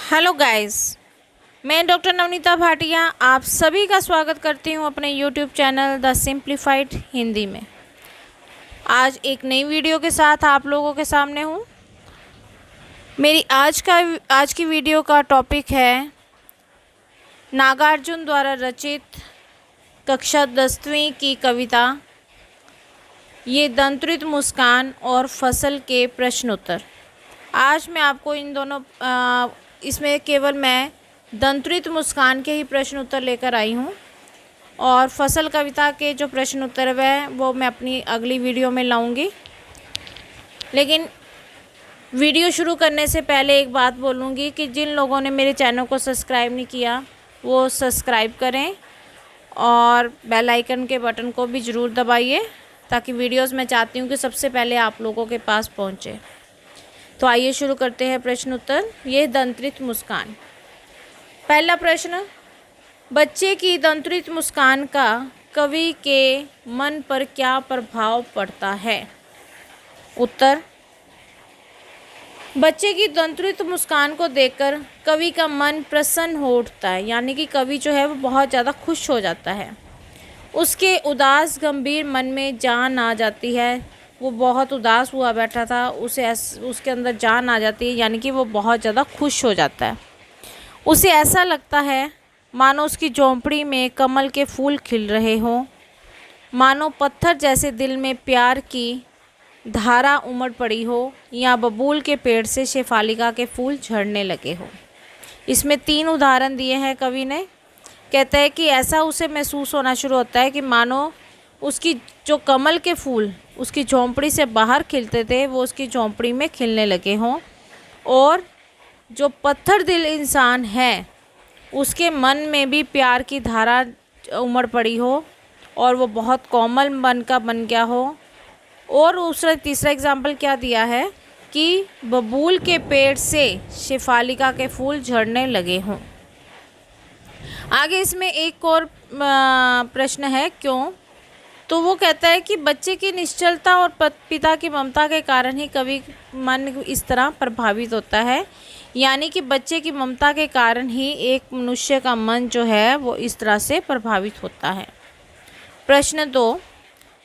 Hello guys, मैं doctor Navneeta Bhatia आप सभी का स्वागत करती हूं अपने YouTube channel the simplified Hindi में। आज एक नई वीडियो के साथ आप लोगों के सामने हूं। मेरी आज की वीडियो का टॉपिक है नागार्जुन द्वारा रचित कक्षा 10वीं की कविता ये दंत्रित मुस्कान और फसल के प्रश्न उत्तर। आज मैं आपको इन दोनों इसमें केवल मैं दंत्रित मुस्कान के ही प्रश्न उत्तर लेकर आई हूँ और फसल कविता के जो प्रश्न उत्तर है वो मैं अपनी अगली वीडियो में लाऊंगी। लेकिन वीडियो शुरू करने से पहले एक बात बोलूँगी कि जिन लोगों ने मेरे चैनल को सब्सक्राइब नहीं किया वो सब्सक्राइब करें और बेल आइकन के बटन को भी ज़रूर दबाइए ताकि वीडियोस मैं चाहती हूँ कि सबसे पहले आप लोगों के पास पहुँचे। तो आइए शुरू करते हैं प्रश्न उत्तर। ये दंत्रित मुस्कान। पहला प्रश्न, बच्चे की दंत्रित मुस्कान का कवि के मन पर क्या प्रभाव पड़ता है? उत्तर, बच्चे की दंत्रित मुस्कान को देखकर कवि का मन प्रसन्न हो उठता है, यानी कि कवि जो है वो बहुत ज़्यादा खुश हो जाता है। उसके उदास गंभीर मन में जान आ जाती है। वो बहुत उदास हुआ बैठा था, उसके अंदर जान आ जाती है, यानी कि वो बहुत ज़्यादा खुश हो जाता है। उसे ऐसा लगता है मानो उसकी झोंपड़ी में कमल के फूल खिल रहे हों, मानो पत्थर जैसे दिल में प्यार की धारा उमड़ पड़ी हो या बबूल के पेड़ से शेफालिका के फूल झड़ने लगे हो। इसमें 3 उदाहरण दिए हैं कवि ने। कहता है कि ऐसा उसे महसूस होना शुरू होता है कि मानो उसकी जो कमल के फूल उसकी झोंपड़ी से बाहर खिलते थे वो उसकी झोंपड़ी में खिलने लगे हों, और जो पत्थर दिल इंसान है उसके मन में भी प्यार की धारा उमड़ पड़ी हो और वो बहुत कोमल मन का बन गया हो। और तीसरा एग्जाम्पल क्या दिया है कि बबूल के पेड़ से शेफालिका के फूल झड़ने लगे हों। आगे इसमें एक और प्रश्न है, क्यों? तो वो कहता है कि बच्चे की निश्चलता और पिता की ममता के कारण ही कवि मन इस तरह प्रभावित होता है, यानी कि बच्चे की ममता के कारण ही एक मनुष्य का मन जो है वो इस तरह से प्रभावित होता है। प्रश्न 2,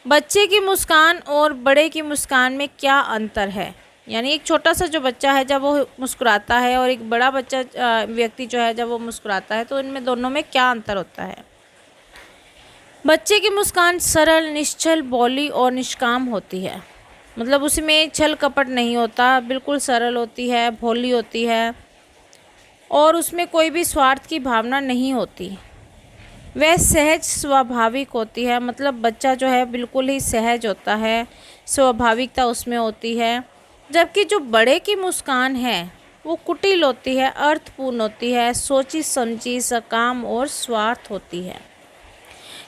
बच्चे की मुस्कान और बड़े की मुस्कान में क्या अंतर है? यानी एक छोटा सा जो बच्चा है जब वो मुस्कुराता है और एक बड़ा बच्चा व्यक्ति जो है जब वो मुस्कुराता है तो इनमें दोनों में क्या अंतर होता है? बच्चे की मुस्कान सरल, निश्चल, भोली और निष्काम होती है। मतलब उसमें छल कपट नहीं होता, बिल्कुल सरल होती है, भोली होती है और उसमें कोई भी स्वार्थ की भावना नहीं होती। वह सहज स्वाभाविक होती है। मतलब बच्चा जो है बिल्कुल ही सहज होता है, स्वाभाविकता उसमें होती है। जबकि जो बड़े की मुस्कान है वो कुटिल होती है, अर्थपूर्ण होती है, सोची समझी, सकाम और स्वार्थ होती है।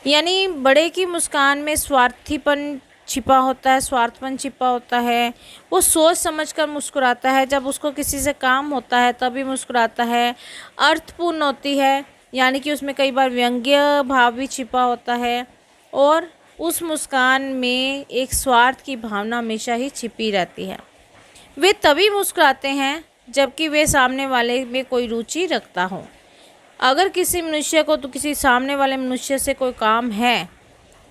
यानी बड़े की मुस्कान में स्वार्थीपन छिपा होता है, स्वार्थपन छिपा होता है। वो सोच समझकर मुस्कुराता है, जब उसको किसी से काम होता है तभी मुस्कुराता है। अर्थपूर्ण होती है, यानी कि उसमें कई बार व्यंग्य भाव भी छिपा होता है और उस मुस्कान में एक स्वार्थ की भावना हमेशा ही छिपी रहती है। वे तभी मुस्कुराते हैं जबकि वे सामने वाले में कोई रुचि रखता हो। अगर किसी मनुष्य को तो किसी सामने वाले मनुष्य से कोई काम है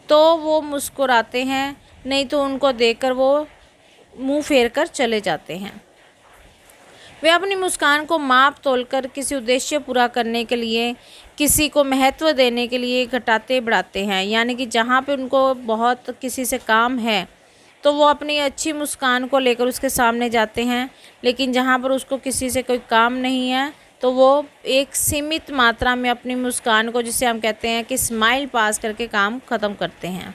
तो वो मुस्कुराते हैं, नहीं तो उनको देखकर वो मुंह फेर कर चले जाते हैं। वे अपनी मुस्कान को माप तोलकर किसी उद्देश्य पूरा करने के लिए, किसी को महत्व देने के लिए घटाते बढ़ाते हैं। यानी कि जहाँ पे उनको बहुत किसी से काम है तो वो अपनी अच्छी मुस्कान को लेकर उसके सामने जाते हैं, लेकिन जहाँ पर उसको किसी से कोई काम नहीं है तो वो एक सीमित मात्रा में अपनी मुस्कान को, जिसे हम कहते हैं कि स्माइल पास करके काम ख़त्म करते हैं।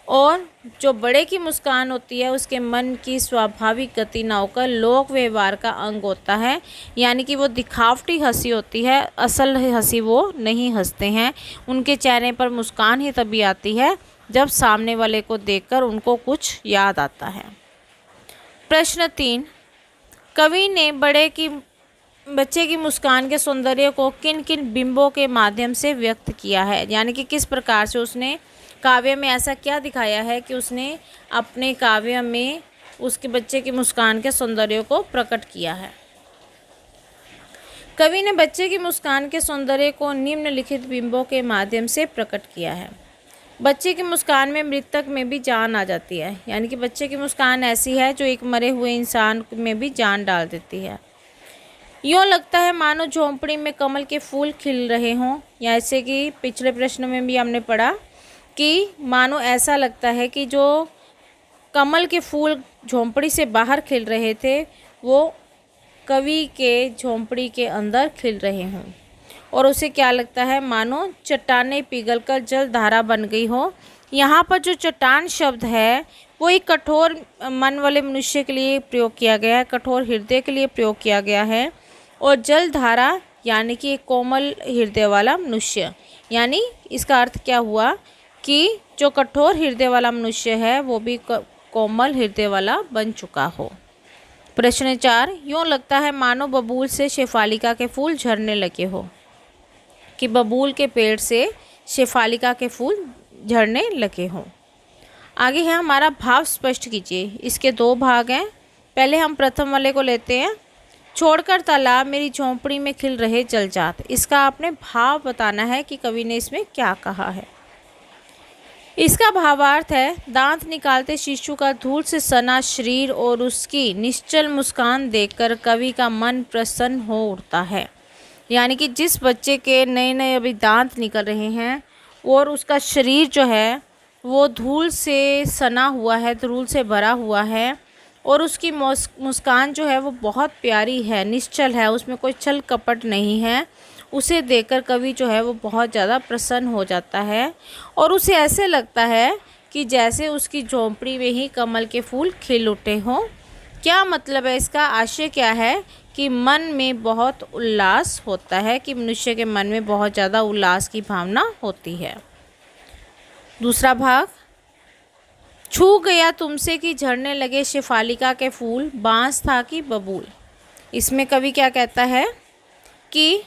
और जो बड़े की मुस्कान होती है उसके मन की स्वाभाविक गति ना होकर लोक व्यवहार का अंग होता है, यानी कि वो दिखावटी हंसी होती है, असल हंसी वो नहीं हंसते हैं। उनके चेहरे पर मुस्कान ही तभी आती है जब सामने वाले को देखकर उनको कुछ याद आता है। प्रश्न 3, कवि ने बच्चे की मुस्कान के सौंदर्य को किन किन बिंबों के माध्यम से व्यक्त किया है? यानी कि किस प्रकार से उसने काव्य में ऐसा क्या दिखाया है कि उसने अपने काव्य में उसके बच्चे की मुस्कान के सौंदर्य को प्रकट किया है। कवि ने बच्चे की मुस्कान के सौंदर्य को निम्नलिखित बिंबों के माध्यम से प्रकट किया है। बच्चे की मुस्कान में मृतक में भी जान आ जाती है, यानी कि बच्चे की मुस्कान ऐसी है जो एक मरे हुए इंसान में भी जान डाल देती है। यूँ लगता है मानो झोंपड़ी में कमल के फूल खिल रहे हों, या ऐसे कि पिछले प्रश्न में भी हमने पढ़ा कि मानो ऐसा लगता है कि जो कमल के फूल झोंपड़ी से बाहर खिल रहे थे वो कवि के झोंपड़ी के अंदर खिल रहे हों, और उसे क्या लगता है मानो चट्टानें पिघलकर जल धारा बन गई हो। यहाँ पर जो चट्टान शब्द है वो एक कठोर मन वाले मनुष्य के लिए प्रयोग किया गया है, कठोर हृदय के लिए प्रयोग किया गया है। और जल धारा यानी कि एक कोमल हृदय वाला मनुष्य, यानी इसका अर्थ क्या हुआ कि जो कठोर हृदय वाला मनुष्य है वो भी कोमल हृदय वाला बन चुका हो। प्रश्न 4, यूँ लगता है मानो बबूल से शेफालिका के फूल झड़ने लगे हो, कि बबूल के पेड़ से शेफालिका के फूल झड़ने लगे हों। आगे है हमारा भाव स्पष्ट कीजिए। इसके 2 भाग हैं। पहले हम प्रथम वाले को लेते हैं। छोड़कर तालाब मेरी झोंपड़ी में खिल रहे जलजात। इसका आपने भाव बताना है कि कवि ने इसमें क्या कहा है। इसका भावार्थ है, दांत निकालते शिशु का धूल से सना शरीर और उसकी निश्चल मुस्कान देखकर कवि का मन प्रसन्न हो उठता है। यानी कि जिस बच्चे के नए नए अभी दांत निकल रहे हैं और उसका शरीर जो है वो धूल से सना हुआ है, धूल से भरा हुआ है, और उसकी मुस्कान जो है वो बहुत प्यारी है, निश्चल है, उसमें कोई छल कपट नहीं है, उसे देखकर कवि जो है वो बहुत ज़्यादा प्रसन्न हो जाता है और उसे ऐसे लगता है कि जैसे उसकी झोंपड़ी में ही कमल के फूल खिल उठे हों। क्या मतलब है इसका? आशय क्या है कि मन में बहुत उल्लास होता है, कि मनुष्य के मन में बहुत ज़्यादा उल्लास की भावना होती है। दूसरा भाग, छू गया तुमसे कि झड़ने लगे शेफालिका के फूल, बांस था कि बबूल। इसमें कवि क्या कहता है कि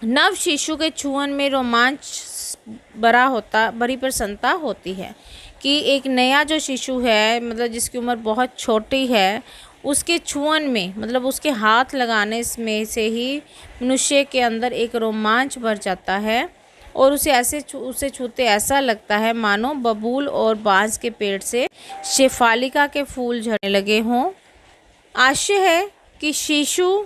नव शिशु के छुअन में रोमांच बड़ी प्रसन्नता होती है, कि एक नया जो शिशु है, मतलब जिसकी उम्र बहुत छोटी है, उसके छुअन में, मतलब उसके हाथ लगाने में से ही मनुष्य के अंदर एक रोमांच भर जाता है और उसे छूते ऐसा लगता है मानो बबूल और बांस के पेड़ से शेफालिका के फूल झड़ने लगे हों। आशय है कि शिशु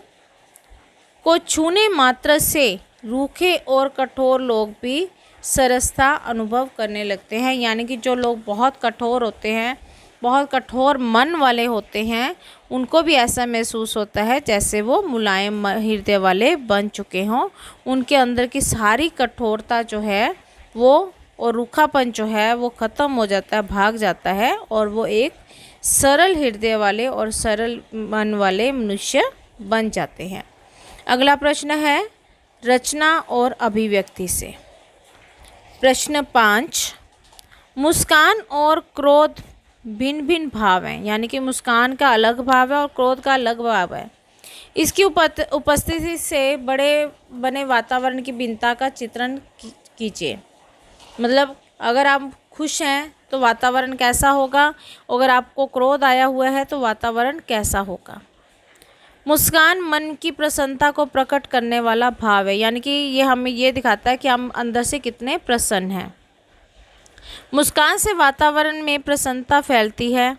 को छूने मात्र से रूखे और कठोर लोग भी सरसता अनुभव करने लगते हैं, यानी कि जो लोग बहुत कठोर होते हैं, बहुत कठोर मन वाले होते हैं, उनको भी ऐसा महसूस होता है जैसे वो मुलायम हृदय वाले बन चुके हों। उनके अंदर की सारी कठोरता जो है वो और रूखापन जो है वो ख़त्म हो जाता है, भाग जाता है, और वो एक सरल हृदय वाले और सरल मन वाले मनुष्य बन जाते हैं। अगला प्रश्न है रचना और अभिव्यक्ति से। प्रश्न 5, मुस्कान और क्रोध भिन्न भिन्न भाव हैं, यानी कि मुस्कान का अलग भाव है और क्रोध का अलग भाव है। इसकी उपस्थिति से बने वातावरण की भिन्नता का चित्रण कीजिए। मतलब अगर आप खुश हैं तो वातावरण कैसा होगा, अगर आपको क्रोध आया हुआ है तो वातावरण कैसा होगा। मुस्कान मन की प्रसन्नता को प्रकट करने वाला भाव है, यानी कि ये हमें ये दिखाता है कि हम अंदर से कितने प्रसन्न हैं। मुस्कान से वातावरण में प्रसन्नता फैलती है।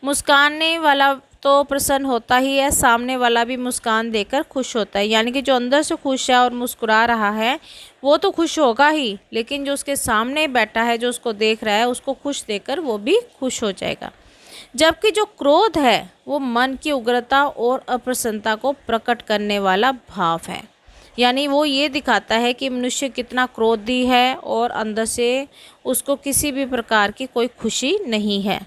मुस्कानने वाला तो प्रसन्न होता ही है, सामने वाला भी मुस्कान देकर खुश होता है, यानी कि जो अंदर से खुश है और मुस्कुरा रहा है वो तो खुश होगा ही, लेकिन जो उसके सामने बैठा है, जो उसको देख रहा है, उसको खुश देखकर वो भी खुश हो जाएगा। जबकि जो क्रोध है वो मन की उग्रता और अप्रसन्नता को प्रकट करने वाला भाव है, यानी वो ये दिखाता है कि मनुष्य कितना क्रोधी है और अंदर से उसको किसी भी प्रकार की कोई खुशी नहीं है।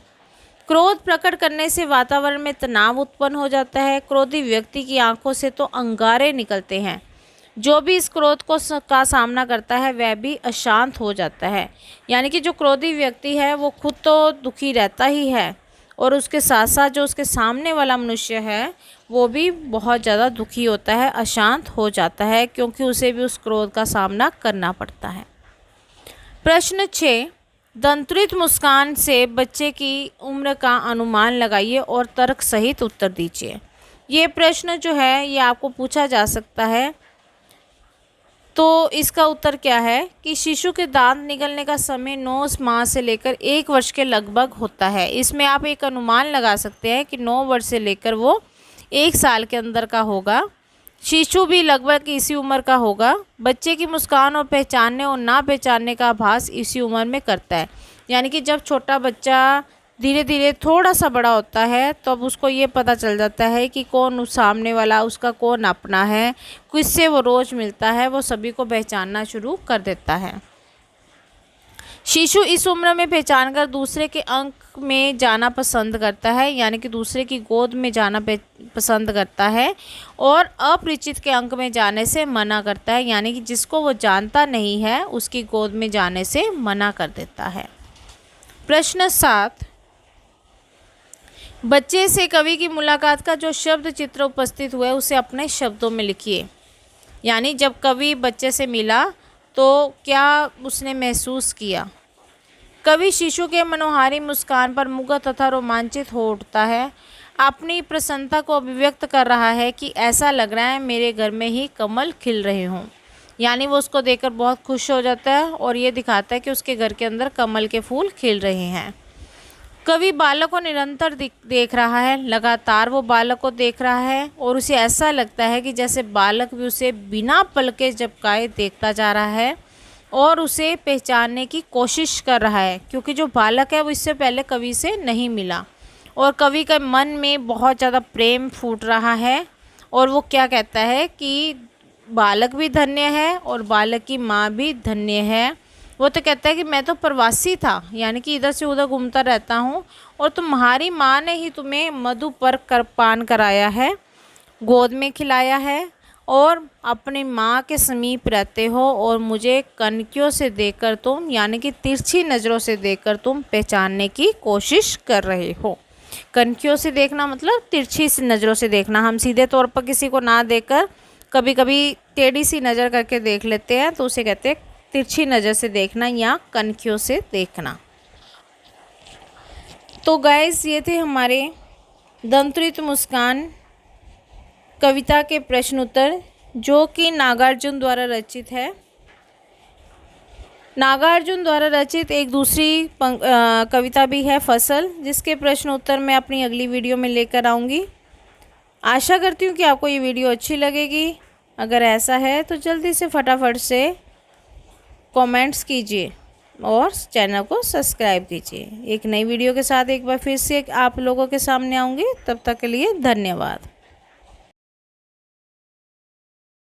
क्रोध प्रकट करने से वातावरण में तनाव उत्पन्न हो जाता है। क्रोधी व्यक्ति की आंखों से तो अंगारे निकलते हैं। जो भी इस क्रोध का सामना करता है वह भी अशांत हो जाता है, यानी कि जो क्रोधी व्यक्ति है वो खुद तो दुखी रहता ही है और उसके साथ साथ जो उसके सामने वाला मनुष्य है वो भी बहुत ज़्यादा दुखी होता है, अशांत हो जाता है, क्योंकि उसे भी उस क्रोध का सामना करना पड़ता है। प्रश्न 6, दंत्रित मुस्कान से बच्चे की उम्र का अनुमान लगाइए और तर्क सहित उत्तर दीजिए। ये प्रश्न जो है ये आपको पूछा जा सकता है। तो इसका उत्तर क्या है कि शिशु के दांत निकलने का समय 9 माह से लेकर 1 वर्ष के लगभग होता है। इसमें आप एक अनुमान लगा सकते हैं कि 9 वर्ष से लेकर वो 1 साल के अंदर का होगा। शिशु भी लगभग इसी उम्र का होगा। बच्चे की मुस्कान और पहचानने और ना पहचानने का आभास इसी उम्र में करता है। यानी कि जब छोटा बच्चा धीरे धीरे थोड़ा सा बड़ा होता है तो अब उसको ये पता चल जाता है कि कौन उस सामने वाला, उसका कौन अपना है, किससे वो रोज़ मिलता है, वो सभी को पहचानना शुरू कर देता है। शिशु इस उम्र में पहचान कर दूसरे के अंक में जाना पसंद करता है, यानी कि दूसरे की गोद में जाना पसंद करता है, और अपरिचित के अंक में जाने से मना करता है, यानी कि जिसको वो जानता नहीं है उसकी गोद में जाने से मना कर देता है। प्रश्न 7, बच्चे से कवि की मुलाकात का जो शब्द चित्र उपस्थित हुआ है उसे अपने शब्दों में लिखिए। यानी जब कवि बच्चे से मिला तो क्या उसने महसूस किया। कवि शिशु के मनोहारी मुस्कान पर मुग्ध तथा रोमांचित हो उठता है। अपनी प्रसन्नता को अभिव्यक्त कर रहा है कि ऐसा लग रहा है मेरे घर में ही कमल खिल रहे हों। यानी वो उसको देखकर बहुत खुश हो जाता है और ये दिखाता है कि उसके घर के अंदर कमल के फूल खिल रहे हैं। कवि बालक को निरंतर देख रहा है, लगातार वो बालक को देख रहा है और उसे ऐसा लगता है कि जैसे बालक भी उसे बिना पलके झपकाए देखता जा रहा है और उसे पहचानने की कोशिश कर रहा है, क्योंकि जो बालक है वो इससे पहले कवि से नहीं मिला और कवि के मन में बहुत ज़्यादा प्रेम फूट रहा है। और वो क्या कहता है कि बालक भी धन्य है और बालक की माँ भी धन्य है। वो तो कहता है कि मैं तो प्रवासी था, यानी कि इधर से उधर घूमता रहता हूँ, और तुम्हारी माँ ने ही तुम्हें मधु पर पान कराया है, गोद में खिलाया है और अपनी माँ के समीप रहते हो, और मुझे कनखियों से देखकर तुम, यानी कि तिरछी नज़रों से देखकर तुम पहचानने की कोशिश कर रहे हो। कनखियों से देखना मतलब तिरछी सी नज़रों से देखना। हम सीधे तौर पर किसी को ना देखकर कभी कभी टेढ़ी सी नज़र करके देख लेते हैं, तो उसे कहते हैं तिरछी नज़र से देखना या कनखियों से देखना। तो गाइस, ये थे हमारे दंतुरित मुस्कान कविता के प्रश्न उत्तर, जो कि नागार्जुन द्वारा रचित है। नागार्जुन द्वारा रचित एक दूसरी कविता भी है, फसल, जिसके प्रश्न उत्तर मैं अपनी अगली वीडियो में लेकर आऊँगी। आशा करती हूँ कि आपको ये वीडियो अच्छी लगेगी। अगर ऐसा है तो जल्दी से फटाफट से कमेंट्स कीजिए और चैनल को सब्सक्राइब कीजिए। एक नई वीडियो के साथ एक बार फिर से आप लोगों के सामने आऊँगी। तब तक के लिए धन्यवाद।